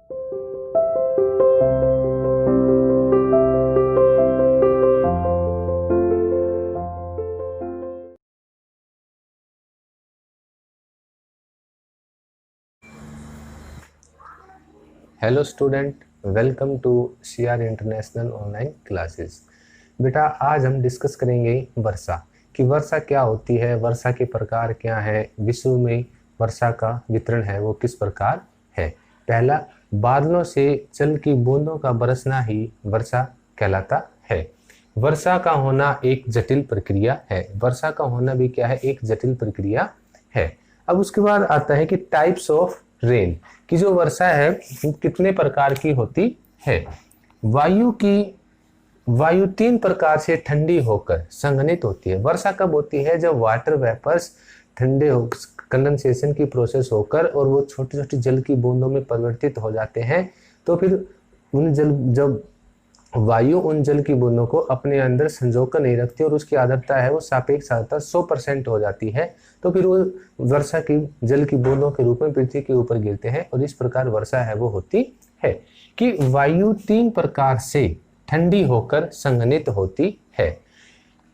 Hello student, welcome to CR international online classes. बेटा, आज हम डिस्कस करेंगे वर्षा कि वर्षा क्या होती है, वर्षा के प्रकार क्या है, विश्व में वर्षा का वितरण है वो किस प्रकार है। पहला, बादलों से जल की बूंदों का बरसना ही वर्षा कहलाता है। वर्षा का होना एक जटिल प्रक्रिया है। वर्षा का होना भी क्या है, एक जटिल प्रक्रिया है। अब उसके बाद आता है कि टाइप्स ऑफ रेन, कि जो वर्षा है कितने प्रकार की होती है। वायु 3 प्रकार से ठंडी होकर संघनित होती है। वर्षा कब होती है? जब वाटर वेपर्स ठंडे हो, कंडेंसेशन की प्रोसेस होकर और वो छोटी छोटी जल की बूंदों में परिवर्तित हो जाते हैं, तो फिर जब वायु उन जल की बूंदों को अपने अंदर संजो कर नहीं रखती और उसकी आर्द्रता है वो सापेक्ष आर्द्रता 100% हो जाती है, तो फिर वो वर्षा की जल की बूंदों के रूप में पृथ्वी के ऊपर गिरते हैं और इस प्रकार वर्षा है वो होती है। कि वायु 3 प्रकार से ठंडी होकर संघनित होती है।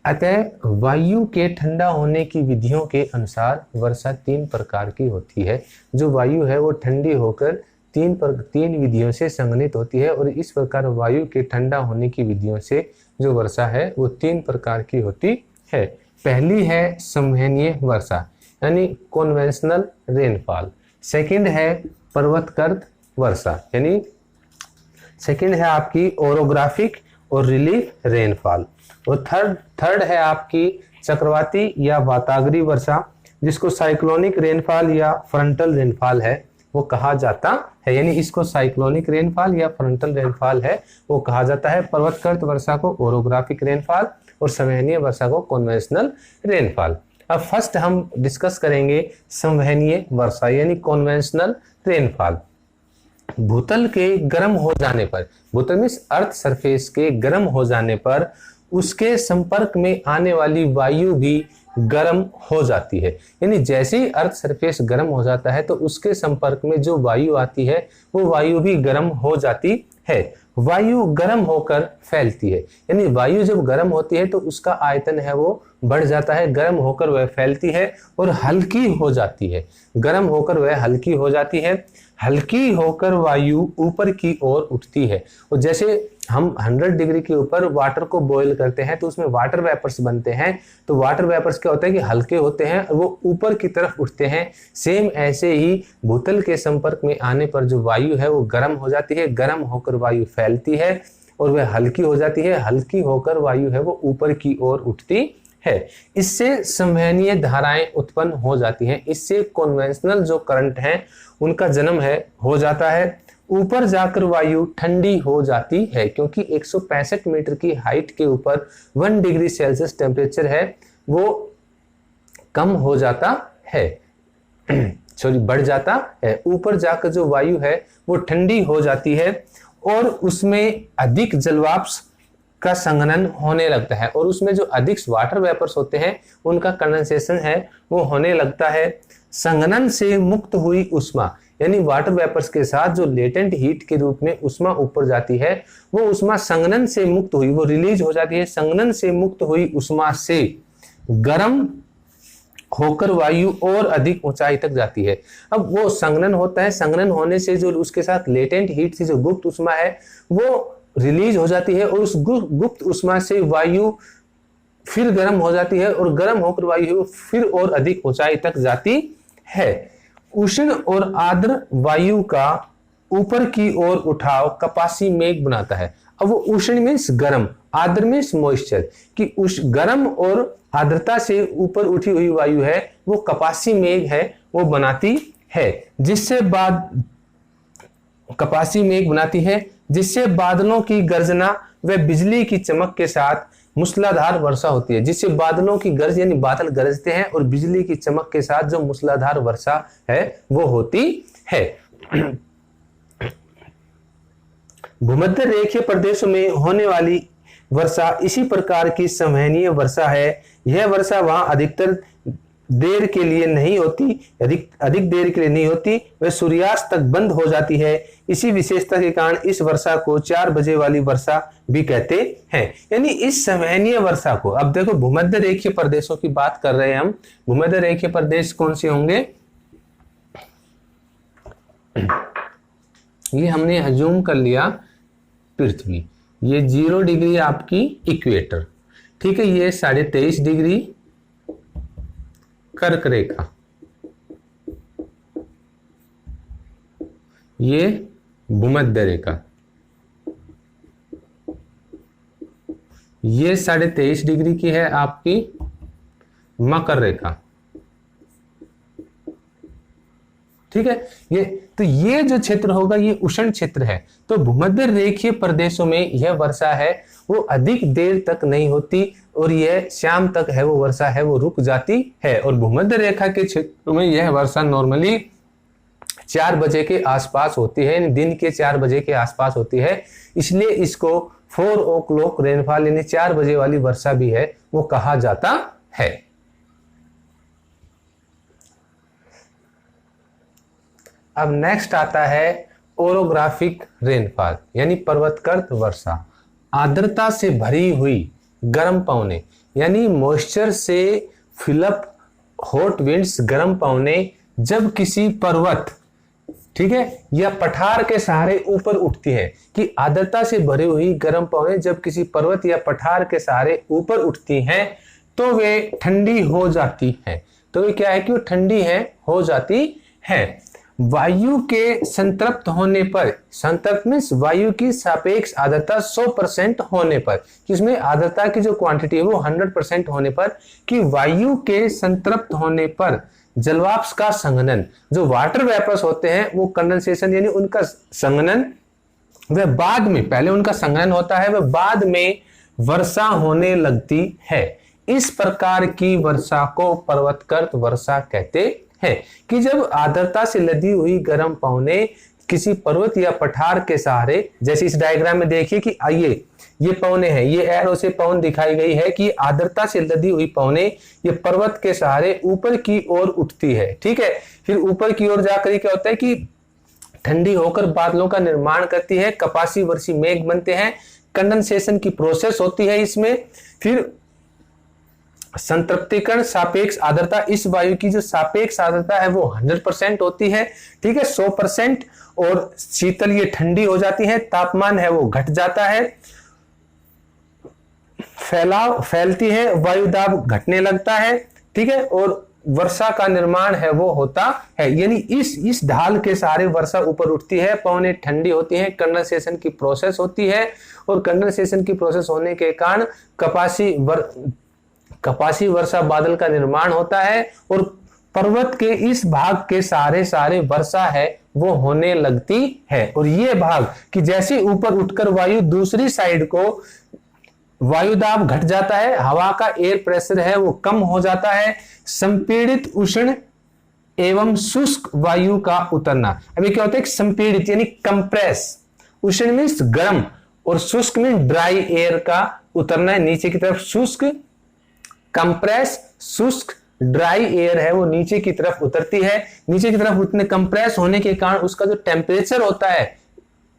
अतः वायु के ठंडा होने की विधियों के अनुसार वर्षा 3 प्रकार की होती है। जो वायु है वो ठंडी होकर 3 विधियों से संघनित होती है और इस प्रकार वायु के ठंडा होने की विधियों से जो वर्षा है वो 3 प्रकार की होती है। पहली है संवहनीय वर्षा यानी कॉन्वेंशनल रेनफॉल। सेकंड है पर्वतकृत वर्षा यानी सेकंड है आपकी ओरोग्राफिक और रिलीफ रेनफॉल। और थर्ड है आपकी चक्रवाती या वातागरी वर्षा, जिसको साइक्लोनिक रेनफॉल या फ्रंटल रेनफॉल है वो कहा जाता है। यानी इसको साइक्लोनिक रेनफॉल या फ्रंटल रेनफॉल है वो कहा जाता है। पर्वतकृत वर्षा को ओरोग्राफिक रेनफॉल और संवहनीय वर्षा को कॉन्वेंशनल रेनफॉल। अब फर्स्ट हम डिस्कस करेंगे संवहनीय वर्षा यानी कॉन्वेंशनल रेनफॉल। भूतल के गर्म हो जाने पर, भूतल मींस अर्थ सरफेस के गर्म हो जाने पर उसके संपर्क में आने वाली वायु भी गर्म हो जाती है। यानी जैसे ही अर्थ सरफेस गर्म हो जाता है तो उसके संपर्क में जो वायु आती है वो वायु भी गर्म हो जाती है। वायु गर्म होकर फैलती है, यानी वायु जब गर्म होती है तो उसका आयतन है वो बढ़ जाता है, गर्म होकर वह फैलती है और हल्की हो जाती है। गर्म होकर वह हल्की हो जाती है, हल्की होकर वायु ऊपर की ओर उठती है। और जैसे हम 100 डिग्री के ऊपर वाटर को बॉईल करते हैं तो उसमें वाटर वेपर्स बनते हैं, तो वाटर वेपर्स क्या होता है कि हल्के होते हैं और वो ऊपर की तरफ उठते हैं। सेम ऐसे ही भूतल के संपर्क में आने पर जो वायु है वो गर्म हो जाती है, गर्म होकर वायु फैलती है और वह हल्की हो जाती है, हल्की होकर वायु है वो ऊपर की ओर उठती है। इससे संवहनीय धाराएं उत्पन्न हो जाती हैं, इससे कॉन्वेंशनल जो करंट हैं उनका जन्म है हो जाता है। ऊपर जाकर वायु ठंडी हो जाती है क्योंकि 165 मीटर की हाइट के ऊपर 1 डिग्री सेल्सियस टेम्परेचर है वो कम हो जाता है सॉरी बढ़ जाता है। ऊपर जाकर जो वायु है वो ठंडी हो जाती है और उसमें अधिक जलवाष्प का संघनन होने लगता है और उसमें जो अधिक वाटर वेपर्स होते हैं उनका कंडेंसेशन है वो होने लगता है। संघनन से मुक्त हुई उष्मा यानी वाटर वेपर्स के साथ जो लेटेंट हीट के रूप में उष्मा ऊपर जाती है वो उष्मा संघनन से मुक्त हुई, वो रिलीज हो जाती है। संघनन से मुक्त हुई उष्मा से गर्म होकर वायु और अधिक ऊंचाई तक जाती है। अब वो संघनन होता है, संघनन होने से जो उसके साथ लेटेंट हीट से जो गुप्त उष्मा है वो रिलीज हो जाती है और उस गुप्त उष्मा से वायु फिर गर्म हो जाती है और गर्म होकर वायु फिर और अधिक ऊंचाई तक जाती है। उष्ण और आर्द्र वायु का ऊपर की ओर उठाव कपासी मेघ बनाता है। अब वो उष्ण मीन्स गर्म, आर्द्र मीन्स मॉइस्चर, कि उस गर्म और आर्द्रता से ऊपर उठी हुई वायु है वो कपासी मेघ है वो बनाती है, जिससे बाद कपासी मेघ बनाती है जिससे बादलों की गर्जना व बिजली की चमक के साथ मूसलाधार वर्षा होती है। जिससे बादलों की गर्ज यानी बादल गरजते हैं और बिजली की चमक के साथ जो मूसलाधार वर्षा है वो होती है। भूमध्य रेखीय प्रदेशों में होने वाली वर्षा इसी प्रकार की संवहनीय वर्षा है। यह वर्षा वहां अधिकतर देर के लिए नहीं होती, अधिक देर के लिए नहीं होती, वह सूर्यास्त तक बंद हो जाती है। इसी विशेषता के कारण इस वर्षा को 4 बजे वाली वर्षा भी कहते हैं। यानी इस संवहनीय वर्षा को, अब देखो भूमध्य रेखीय प्रदेशों की बात कर रहे हैं हम। भूमध्य रेखीय प्रदेश कौन से होंगे? ये हमने अज्यूम कर लिया पृथ्वी, ये 0 डिग्री आपकी इक्वेटर, ठीक है, ये 23.5 डिग्री कर्क रेखा, ये भूमध्य रेखा, ये 23.5 डिग्री की है आपकी मकर रेखा, ठीक है। ये जो क्षेत्र होगा ये उष्ण क्षेत्र है। तो भूमध्य रेखीय प्रदेशों में यह वर्षा है वो अधिक देर तक नहीं होती और यह शाम तक है वो वर्षा है वो रुक जाती है। और भूमध्य रेखा के क्षेत्र में यह वर्षा नॉर्मली 4 बजे के आसपास होती है, यानी दिन के 4 बजे के आसपास होती है, इसलिए इसको 4 o'clock रेनफॉल यानी 4 बजे वाली वर्षा भी है वो कहा जाता है। अब नेक्स्ट आता है ओरोग्राफिक रेनफॉल यानी पर्वतकृत वर्षा। आर्द्रता से भरी हुई गर्म पवने यानी मॉइस्चर से फिलअप हॉट विंड्स, गर्म पवने जब किसी पर्वत, ठीक है, या पठार के सहारे ऊपर उठती है, कि आर्द्रता से भरी हुई गर्म पवने जब किसी पर्वत या पठार के सहारे ऊपर उठती हैं तो वे ठंडी हो जाती हैं। तो ये क्या है कि वो ठंडी है हो जाती है। वायु के संतृप्त होने पर, संतृप्त मीन्स वायु की सापेक्ष आर्द्रता 100% होने पर, किसमें आर्द्रता की जो क्वांटिटी है वो 100% होने पर, कि वायु के संतृप्त होने पर जलवाष्प का संघनन, जो वाटर वेपर्स होते हैं वो कंडेंसेशन यानी उनका संघनन, वह बाद में, पहले उनका संघनन होता है वह बाद में वर्षा होने लगती है। इस प्रकार की वर्षा को पर्वतकृत वर्षा कहते है। कि जब आर्द्रता से लदी हुई गर्म पवने किसी पर्वत या पठार के सहारे, जैसे इस डायग्राम में देखिए कि आइए ये पवने हैं, ये एरो से पवन दिखाई गई है कि आर्द्रता से लदी हुई पवने ये पर्वत के सहारे ऊपर की ओर उठती है, ठीक है। फिर ऊपर की ओर जाकर क्या होता है कि ठंडी होकर बादलों का निर्माण करती है, कपासी वर्षी मेघ बनते हैं, कंडेंसेशन की प्रोसेस होती है इसमें। फिर संतृप्तिकरण, सापेक्ष आर्द्रता, इस वायु की जो सापेक्ष आर्द्रता है वो 100% होती है, ठीक है, 100%। और शीतल, ये ठंडी हो जाती है, तापमान है वो घट जाता है, फैलती है, वायु दाब घटने लगता है, ठीक है, और वर्षा का निर्माण है वो होता है। यानी इस ढाल के सहारे वर्षा ऊपर उठती है, पवनें ठंडी होती हैं, कंडेंसेशन की प्रोसेस होती है, और कंडेंसेशन की प्रोसेस होने के कारण कपासी वर्षा बादल का निर्माण होता है, और पर्वत के इस भाग के सारे वर्षा है वो होने लगती है। और ये भाग कि जैसे ऊपर उठकर वायु दूसरी साइड को वायु दाब घट जाता है, हवा का एयर प्रेशर है वो कम हो जाता है, संपीड़ित उष्ण एवं शुष्क वायु का उतरना। अभी क्या होता है, संपीड़ित यानी कंप्रेस, उष्ण मीन्स गर्म और शुष्क मीन्स ड्राई एयर का उतरना है नीचे की तरफ। शुष्क कंप्रेस, शुष्क ड्राई एयर है वो नीचे की तरफ उतरती है। नीचे की तरफ उतने कंप्रेस होने के कारण उसका जो टेम्परेचर होता है,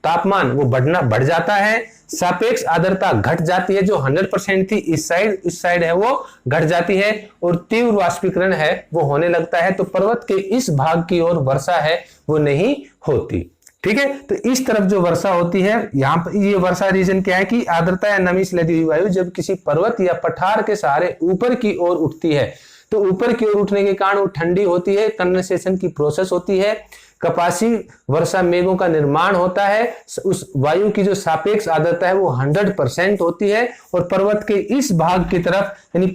तापमान, वो बढ़ जाता है। सापेक्ष आर्द्रता घट जाती है, जो 100% थी इस साइड है वो घट जाती है, और तीव्र वाष्पीकरण है वो होने लगता है। तो पर्वत के इस भाग की ओर वर्षा है वो नहीं होती, ठीक है। तो इस तरफ जो वर्षा होती है, यहाँ पर ये वर्षा रीजन क्या है कि आर्द्रता या नमी से लदी हुई वायु जब किसी पर्वत या पठार के सहारे ऊपर की ओर उठती है, तो ऊपर की ओर उठने के कारण वो ठंडी होती है, कंडेंसेशन की प्रोसेस होती है, कपासी वर्षा मेघों का निर्माण होता है, उस वायु की जो सापेक्ष आर्द्रता है वो 100% होती है, और पर्वत के इस भाग की तरफ यानी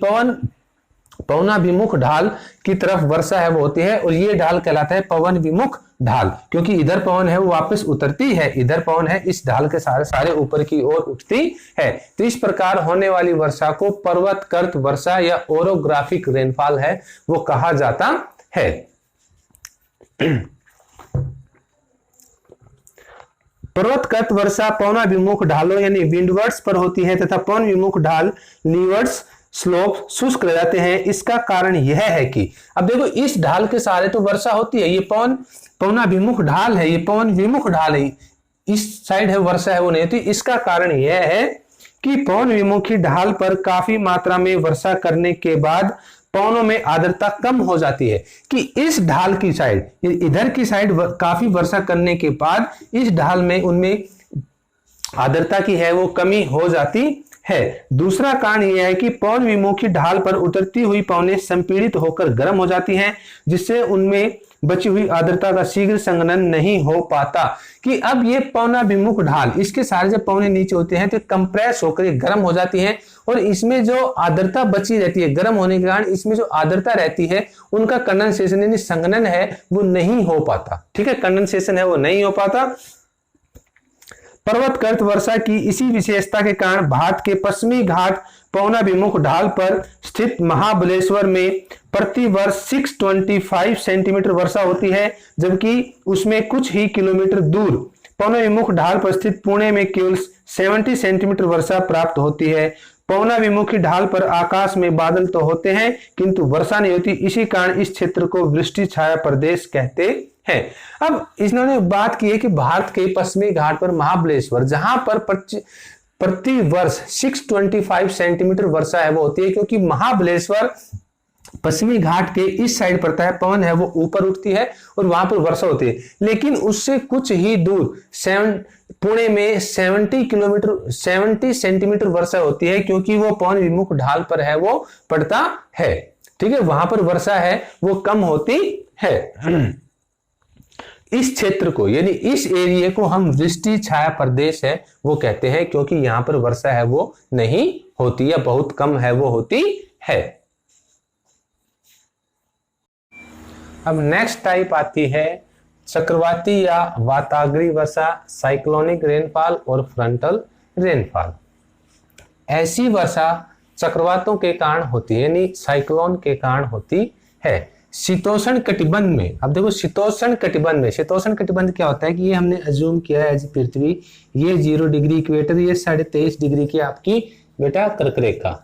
पवनाभिमुख ढाल की तरफ वर्षा है वो होती है, और ये ढाल कहलाता है पवन विमुख ढाल, क्योंकि इधर पवन है वो वापस उतरती है, इधर पवन है इस ढाल के सारे ऊपर की ओर उठती है। तो इस प्रकार होने वाली वर्षा को पर्वतकृत वर्षा या ओरोग्राफिक रेनफॉल है वो कहा जाता है। पर्वतकृत वर्षा पवनाभिमुख ढालों यानी विंडवर्ड्स पर होती है, तथा पवन विमुख ढाल लीवर्ड्स स्लोप शुष्क रह जाते हैं। इसका कारण यह है कि अब देखो इस ढाल के सहारे तो वर्षा होती है, ये पवनाभिमुख ढाल है, ये पवन विमुख ढाल है, इस साइड है वर्षा है वो नहीं होती। इसका कारण यह है कि पवन विमुखी ढाल पर काफी मात्रा में वर्षा करने के बाद पवनों में आर्द्रता कम हो जाती है कि इस ढाल की साइड, इधर की साइड काफी वर्षा करने के बाद इस ढाल में उनमें आर्द्रता की है वो कमी हो जाती है। दूसरा कारण यह है कि पवन विमुखी ढाल पर उतरती हुई पवनें संपीड़ित होकर गर्म हो जाती हैं, जिससे उनमें बची हुई आर्द्रता का शीघ्र संघनन नहीं हो पाता। कि अब ये पवनाभिमुख ढाल, इसके सारे जब पवने नीचे होते हैं तो कंप्रेस होकर गर्म हो जाती हैं और इसमें जो आर्द्रता बची रहती है गर्म होने के कारण इसमें जो आर्द्रता रहती है उनका कंडेंसेशन यानी संघनन है वो नहीं हो पाता। ठीक है, कंडेंसेशन है वो नहीं हो पाता। पर्वतकृत वर्षा की इसी विशेषता के कारण भारत के पश्चिमी घाट पवनाभिमुख ढाल पर स्थित महाबलेश्वर में प्रति वर्ष 625 सेंटीमीटर वर्षा होती है, जबकि उसमें कुछ ही किलोमीटर दूर पवनाभिमुख ढाल पर स्थित पुणे में केवल 70 सेंटीमीटर वर्षा प्राप्त होती है। पवनाभिमुखी ढाल पर आकाश में बादल तो होते हैं किंतु वर्षा नहीं होती, इसी कारण इस क्षेत्र को वृष्टि छाया प्रदेश कहते हैं। अब इन्होंने बात की है कि भारत के पश्चिमी घाट पर महाबलेश्वर जहां पर प्रति वर्ष 625 सेंटीमीटर वर्षा है वो होती है, क्योंकि महाबलेश्वर पश्चिमी घाट के इस साइड पड़ता है, पवन है वो ऊपर उठती है और वहां पर वर्षा होती है। लेकिन उससे कुछ ही दूर पुणे में 70 सेंटीमीटर वर्षा होती है, क्योंकि वो पवन विमुख ढाल पर है वो पड़ता है। ठीक है, वहां पर वर्षा है वो कम होती है। इस क्षेत्र को यानी इस एरिया को हम वृष्टि छाया प्रदेश है वो कहते हैं, क्योंकि यहां पर वर्षा है वो नहीं होती या बहुत कम है वो होती है। अब नेक्स्ट टाइप आती है चक्रवाती या वाताग्री वर्षा, साइक्लोनिक रेनफॉल और फ्रंटल रेनफॉल। ऐसी वर्षा चक्रवातों के कारण होती है यानी साइक्लोन के कारण होती है। शीतोष्ण कटिबंध में, अब देखो शीतोष्ण कटिबंध में, शीतोष्ण कटिबंध क्या होता है कि ये हमने अज्यूम किया है एज पृथ्वी, ये 0 डिग्री इक्वेटर, ये 23.5 डिग्री की आपकी बेटा कर्क रेखा।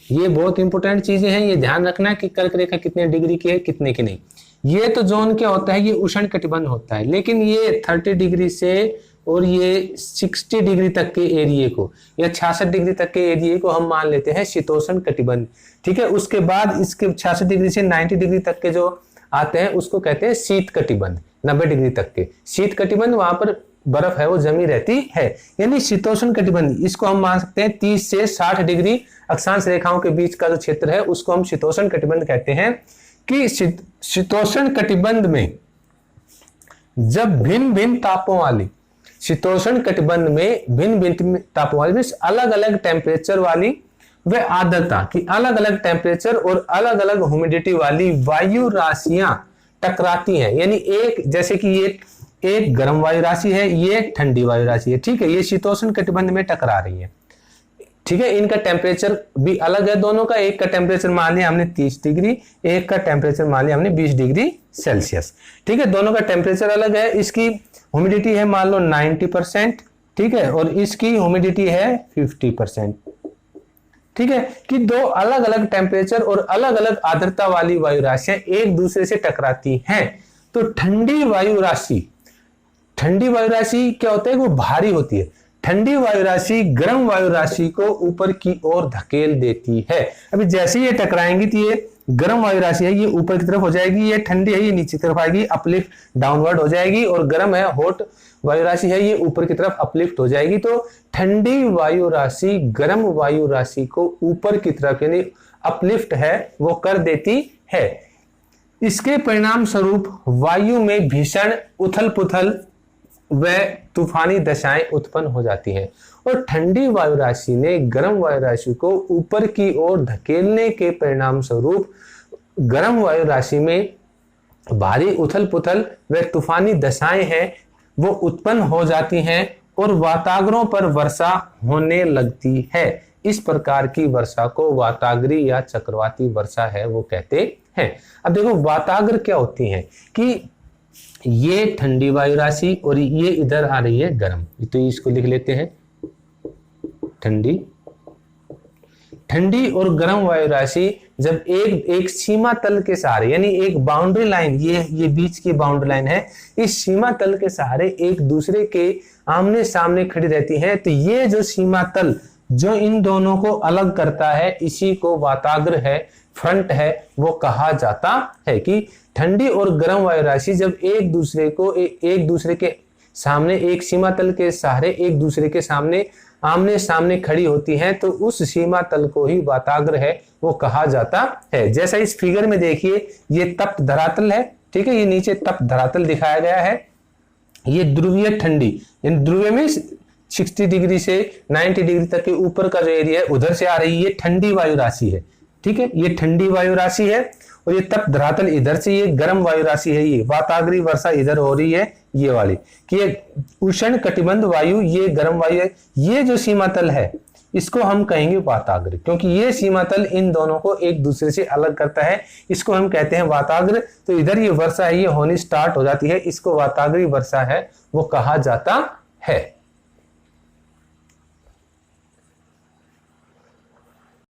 ये बहुत इंपॉर्टेंट चीजें हैं, ये ध्यान रखना कि कर्क रेखा कितने डिग्री की है कितने की नहीं। ये तो जोन क्या होता है, ये उष्ण कटिबंध होता है, लेकिन ये 30 डिग्री से और ये 60 डिग्री तक के एरिया को या 66 डिग्री तक के एरिया को हम मान लेते हैं शीतोष्ण कटिबंध। ठीक है, उसके बाद इसके 66 डिग्री से 90 डिग्री तक के जो आते हैं उसको कहते हैं शीत कटिबंध। 90 डिग्री तक के शीत कटिबंध, वहां पर बर्फ है वो जमी रहती है, यानी शीतोष्ण कटिबंध। इसको हम मान सकते हैं 30 से 60 डिग्री अक्षांश रेखाओं के बीच का जो क्षेत्र है उसको हम शीतोष्ण कटिबंध कहते हैं। कि शीतोष्ण कटिबंध में जब भिन्न भिन्न तापों वाली, शीतोष्ण कटिबंध में भिन्न भिन्न तापों वाली अलग अलग टेम्परेचर वाली व आर्द्रता की अलग अलग टेम्परेचर और अलग अलग ह्यूमिडिटी वाली वायु राशियां टकराती हैं, यानी एक जैसे कि ये एक गर्म वायु राशि है, ये ठंडी वायु राशि है। ठीक है, ये शीतोष्ण कटिबंध में टकरा रही है। ठीक है, इनका टेम्परेचर भी अलग है दोनों का, एक का टेम्परेचर मान लिया हमने 30 डिग्री, एक का टेम्परेचर मान लिया हमने 20 डिग्री सेल्सियस। ठीक है, दोनों का टेम्परेचर अलग है। इसकी ह्यूमिडिटी है मान लो 90%, ठीक है, और इसकी ह्यूमिडिटी है 50%। ठीक है, कि दो अलग अलग टेम्परेचर और अलग अलग आर्द्रता वाली वायु राशियां एक दूसरे से टकराती हैं। तो ठंडी वायु राशि क्या होता है, वो भारी होती है। ठंडी वायु राशि गर्म वायु राशि को ऊपर की ओर धकेल देती है। अभी जैसे ये टकराएंगी तो ये गर्म वायु राशि है ये ऊपर की तरफ हो जाएगी, ये ठंडी है ये नीचे की तरफ आएगी, अपलिफ्ट डाउनवर्ड हो जाएगी, और गर्म है हॉट वायु राशि है ये ऊपर की तरफ अपलिफ्ट हो जाएगी। तो ठंडी वायु राशि गर्म वायु राशि को ऊपर की तरफ यानी अपलिफ्ट है वो कर देती है। इसके परिणाम स्वरूप वायु में भीषण उथल पुथल व तूफानी दशाएं उत्पन्न हो जाती हैं, और ठंडी वायु राशि ने गर्म वायु राशि को ऊपर की ओर धकेलने के परिणाम स्वरूप गर्म वायु राशि में भारी उथल पुथल व तूफानी दशाएं हैं वो उत्पन्न हो जाती हैं और वाताग्रों पर वर्षा होने लगती है। इस प्रकार की वर्षा को वाताग्री या चक्रवाती वर्षा है वो कहते हैं। अब देखो वाताग्र क्या होती है कि ये ठंडी वायु राशि और ये इधर आ रही है गर्म, तो इसको लिख लेते हैं ठंडी ठंडी और गर्म वायु राशि जब एक एक सीमा तल के सहारे, यानी एक बाउंड्री लाइन, ये बीच की बाउंड्री लाइन है, इस सीमा तल के सहारे एक दूसरे के आमने सामने खड़ी रहती है, तो ये जो सीमा तल जो इन दोनों को अलग करता है, इसी को वाताग्र है, फ्रंट है, वो कहा जाता है। कि ठंडी और गर्म वायु राशि जब एक दूसरे के सामने, एक सीमा तल के सहारे एक दूसरे के सामने आमने सामने खड़ी होती हैं, तो उस सीमा तल को ही वाताग्र है, वो कहा जाता है। जैसा इस फिगर में देखिए, ये तप्त धरातल है, ठीक है, ये नीचे तप्त धरातल दिखाया गया है। ये ध्रुवीय ठंडी, इन ध्रुवीय में 60 डिग्री से 90 डिग्री तक के ऊपर का जो एरिया है उधर से आ रही, ये ठंडी वायु राशि है, ठीक है, ये ठंडी वायु राशि है। और ये तप्त धरातल इधर से, ये गर्म वायु राशि है, ये वाताग्री वर्षा इधर हो रही है, ये वाली, कि ये उष्ण कटिबंध वायु, ये गर्म वायु है। ये जो सीमा तल है इसको हम कहेंगे वाताग्र, क्योंकि ये सीमा तल इन दोनों को एक दूसरे से अलग करता है, इसको हम कहते हैं वाताग्र। तो इधर ये वर्षा है, ये होनी स्टार्ट हो जाती है, इसको वाताग्री वर्षा है, वो कहा जाता है।